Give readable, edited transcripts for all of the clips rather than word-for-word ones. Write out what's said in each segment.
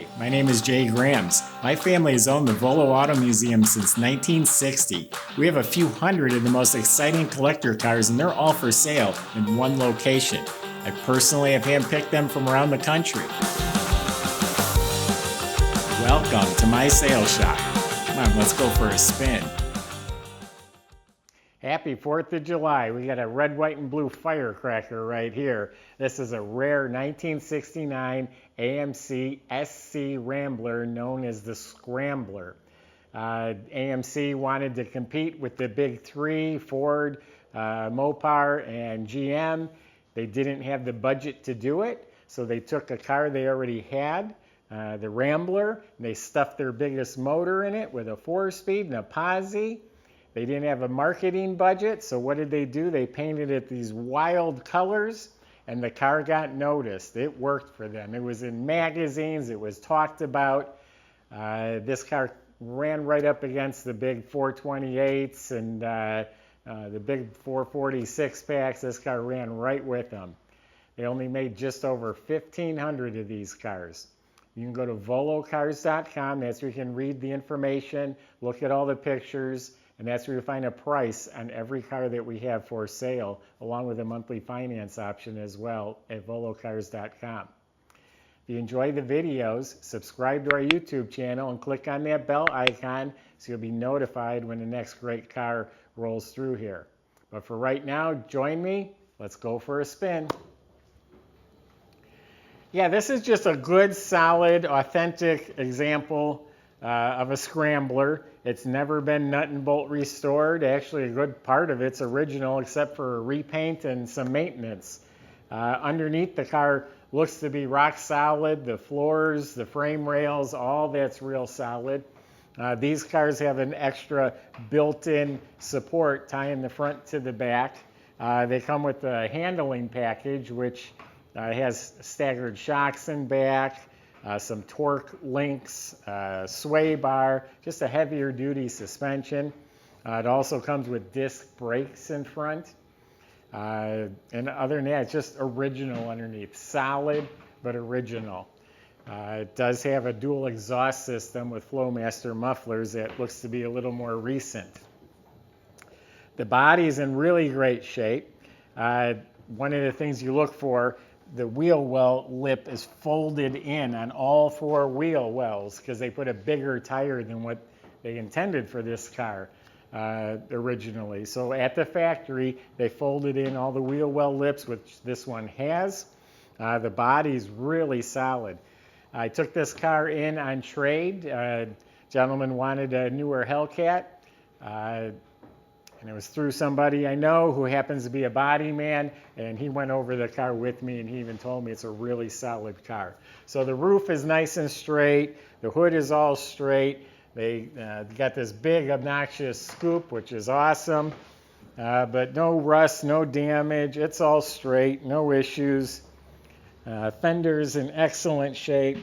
Hi, my name is Jay Grams. My family has owned the Volo Auto Museum since 1960. We have a few hundred of the most exciting collector cars, and they're all for sale in one location. I personally have handpicked them from around the country. Welcome to my sales shop. Come on, let's go for a spin. Happy 4th of July. We got a red, white, and blue firecracker right here. This is a rare 1969 AMC SC Rambler known as the Scrambler. AMC wanted to compete with the big three, Ford, Mopar, and GM. They didn't have the budget to do it, so they took a car they already had, the Rambler, and they stuffed their biggest motor in it with a 4-speed and a posi. They didn't have a marketing budget, so what did they do? They painted it these wild colors, and the car got noticed. It worked for them. It was in magazines. It was talked about. This car ran right up against the big 428s and the big 446 packs. This car ran right with them. They only made just over 1,500 of these cars. You can go to volocars.com. That's where you can read the information, look at all the pictures, and that's where you find a price on every car that we have for sale, along with a monthly finance option as well at volocars.com. If you enjoy the videos, subscribe to our YouTube channel and click on that bell icon so you'll be notified when the next great car rolls through here. But for right now, join me. Let's go for a spin. Yeah, this is just a good, solid, authentic example of a Scrambler. It's never been nut and bolt restored. Actually, a good part of it's original except for a repaint and some maintenance. Underneath, the car looks to be rock solid. The floors, the frame rails, all that's real solid. These cars have an extra built-in support tying the front to the back. They come with a handling package which has staggered shocks in back, some torque links, sway bar, just a heavier duty suspension. It also comes with disc brakes in front. And other than that, it's just original underneath. Solid, but original. It does have a dual exhaust system with Flowmaster mufflers that looks to be a little more recent. The body is in really great shape. One of the things you look for, the wheel well lip is folded in on all four wheel wells because they put a bigger tire than what they intended for this car originally. So at the factory, they folded in all the wheel well lips, which this one has. The body's really solid. I took this car in on trade. Gentleman wanted a newer Hellcat. And it was through somebody I know who happens to be a body man, and he went over the car with me, and he even told me it's a really solid car. So the roof is nice and straight. The hood is all straight. They got this big obnoxious scoop, which is awesome, but no rust, no damage. It's all straight, no issues. Fender's in excellent shape.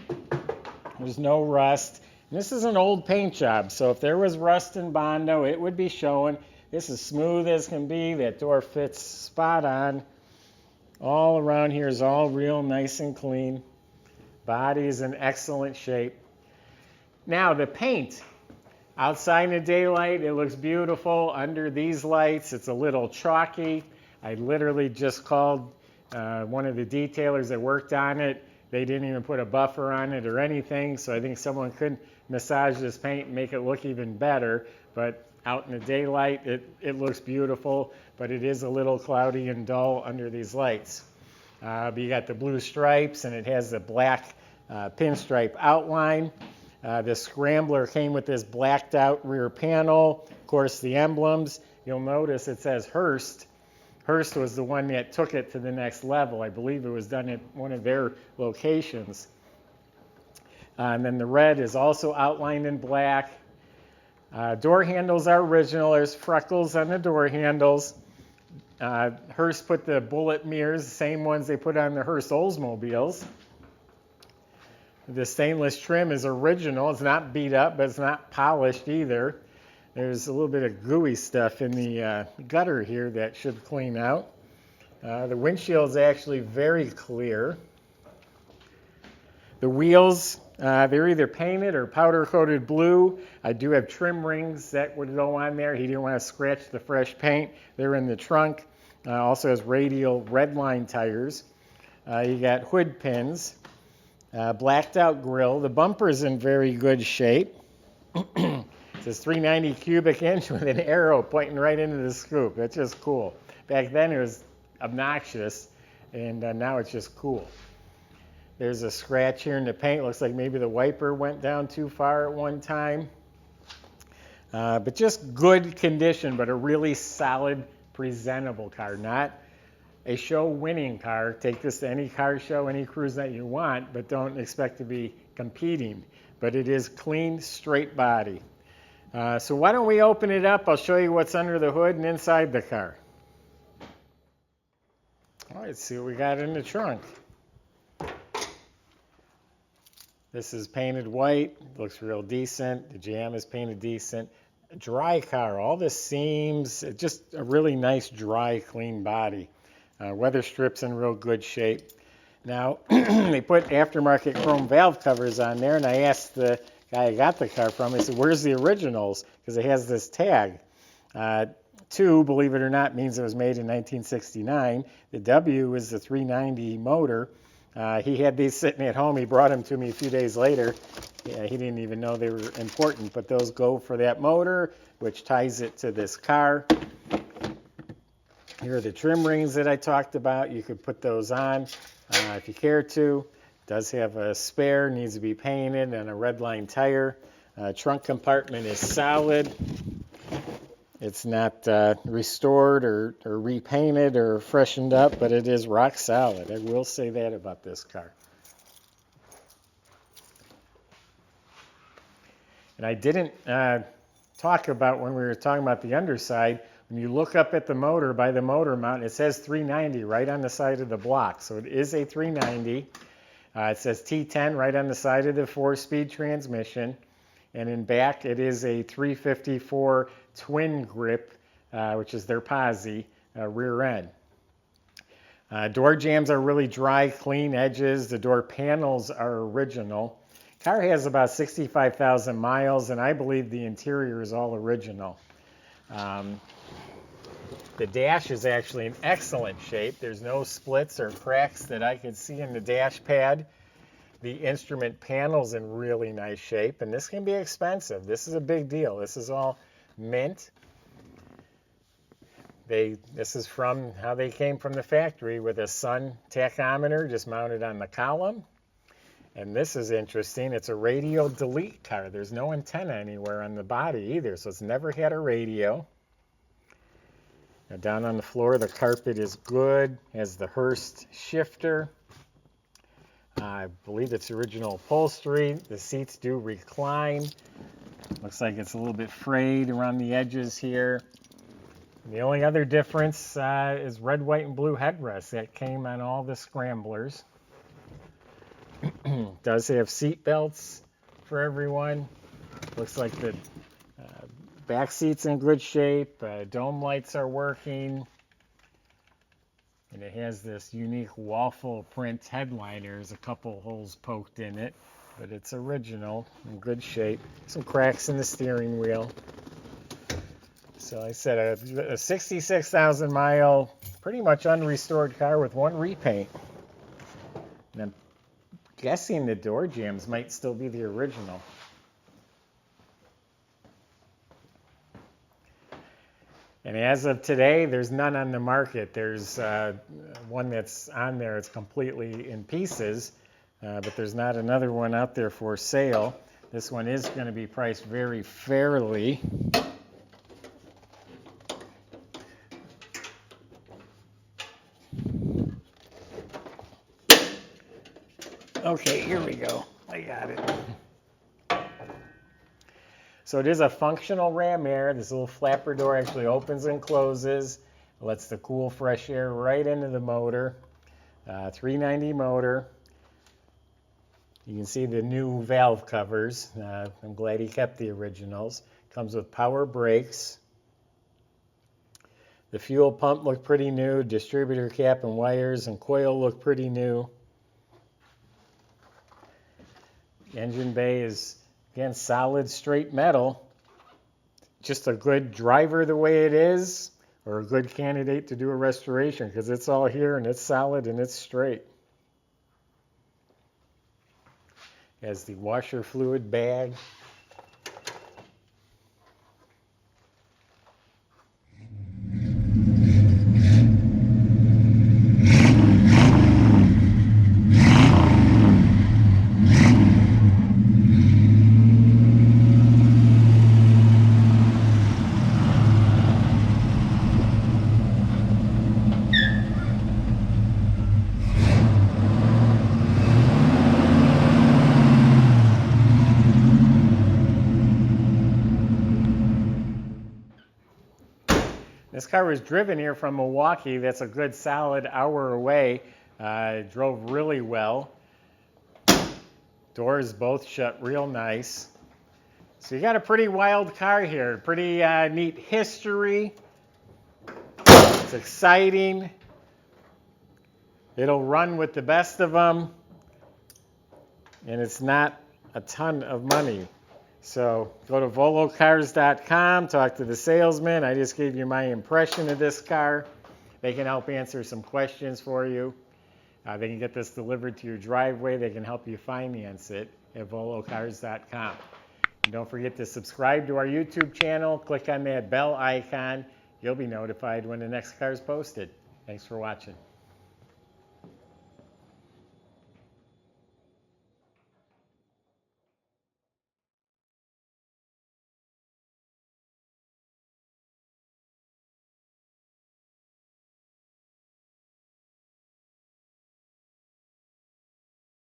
There's no rust. And this is an old paint job, so if there was rust in Bondo, it would be showing. This is smooth as can be. That door fits spot on. All around here is all real nice and clean. Body is in excellent shape. Now the paint. Outside in the daylight, it looks beautiful. Under these lights, it's a little chalky. I literally just called one of the detailers that worked on it. They didn't even put a buffer on it or anything, so I think someone could massage this paint and make it look even better. But out in the daylight, it looks beautiful, but it is a little cloudy and dull under these lights. But you got the blue stripes, and it has the black pinstripe outline. The Scrambler came with this blacked out rear panel. Of course, the emblems. You'll notice it says Hurst. Hurst was the one that took it to the next level. I believe it was done at one of their locations. And then the red is also outlined in black. Door handles are original. There's freckles on the door handles. Hurst put the bullet mirrors, the same ones they put on the Hurst Oldsmobiles. The stainless trim is original. It's not beat up, but it's not polished either. There's a little bit of gooey stuff in the gutter here that should clean out. The windshield is actually very clear. The wheels They're either painted or powder coated blue. I do have trim rings that would go on there. He didn't want to scratch the fresh paint. They're in the trunk. Also has radial redline tires. You got hood pins, blacked out grille. The bumper's in very good shape. It says 390 cubic inch with an arrow pointing right into the scoop. That's just cool. Back then it was obnoxious, and now it's just cool. There's a scratch here in the paint. Looks like maybe the wiper went down too far at one time. But just good condition, but a really solid, presentable car. Not a show winning car. Take this to any car show, any cruise that you want, but don't expect to be competing. But it is clean, straight body. So why don't we open it up? I'll show you what's under the hood and inside the car. All right, let's see what we got in the trunk. This is painted white, looks real decent. The jam is painted decent. A dry car, all the seams, just a really nice, dry, clean body. Weather strips in real good shape. Now, they put aftermarket chrome valve covers on there, and I asked the guy I got the car from, I said, where's the originals? Because it has this tag. 2, believe it or not, means it was made in 1969. The W is the 390 motor. He had these sitting at home. He brought them to me a few days later. Yeah, he didn't even know they were important, but those go for that motor, which ties it to this car. Here are the trim rings that I talked about. You could put those on if you care to. It does have a spare, needs to be painted, and a redline tire. Trunk compartment is solid. It's not restored or repainted or freshened up, but it is rock solid. I will say that about this car. And I didn't talk about when we were talking about the underside. When you look up at the motor by the motor mount, it says 390 right on the side of the block. So it is a 390. It says T10 right on the side of the 4-speed transmission. And in back, it is a 354 twin grip, which is their posi rear end. Door jambs are really dry, clean edges. The door panels are original. Car has about 65,000 miles, and I believe the interior is all original. The dash is actually in excellent shape. There's no splits or cracks that I could see in the dash pad. The instrument panel's in really nice shape, and this can be expensive. This is a big deal. This is all mint. This is from how they came from the factory with a sun tachometer just mounted on the column. And this is interesting. It's a radial delete car. There's no antenna anywhere on the body either, so it's never had a radio. Now down on the floor, the carpet is good. Has the Hurst shifter. I believe it's original upholstery. The seats do recline. Looks like it's a little bit frayed around the edges here. The only other difference is red, white, and blue headrests. That came on all the Scramblers. Does have seat belts for everyone. Looks like the back seat's in good shape. Dome lights are working. And it has this unique waffle print headliner. There's a couple holes poked in it, but it's original, in good shape. Some cracks in the steering wheel. So like I said, a 66,000 mile, pretty much unrestored car with one repaint. And I'm guessing the door jambs might still be the original. And as of today, there's none on the market. There's one that's on there. It's completely in pieces, but there's not another one out there for sale. This one is going to be priced very fairly. Okay, here we go. I got it. So it is a functional ram air. This little flapper door actually opens and closes. It lets the cool, fresh air right into the motor. 390 motor. You can see the new valve covers. I'm glad he kept the originals. Comes with power brakes. The fuel pump looked pretty new. Distributor cap and wires and coil look pretty new. The engine bay is, again, solid, straight metal. Just a good driver the way it is, or a good candidate to do a restoration because it's all here and it's solid and it's straight. Has the washer fluid bag. This car was driven here from Milwaukee. That's a good solid hour away. Drove really well. Doors both shut real nice. So you got a pretty wild car here. Pretty neat history. It's exciting. It'll run with the best of them. And it's not a ton of money. So go to volocars.com, talk to the salesman. I just gave you my impression of this car. They can help answer some questions for you. They can get this delivered to your driveway. They can help you finance it at volocars.com. And don't forget to subscribe to our YouTube channel. Click on that bell icon. You'll be notified when the next car is posted. Thanks for watching.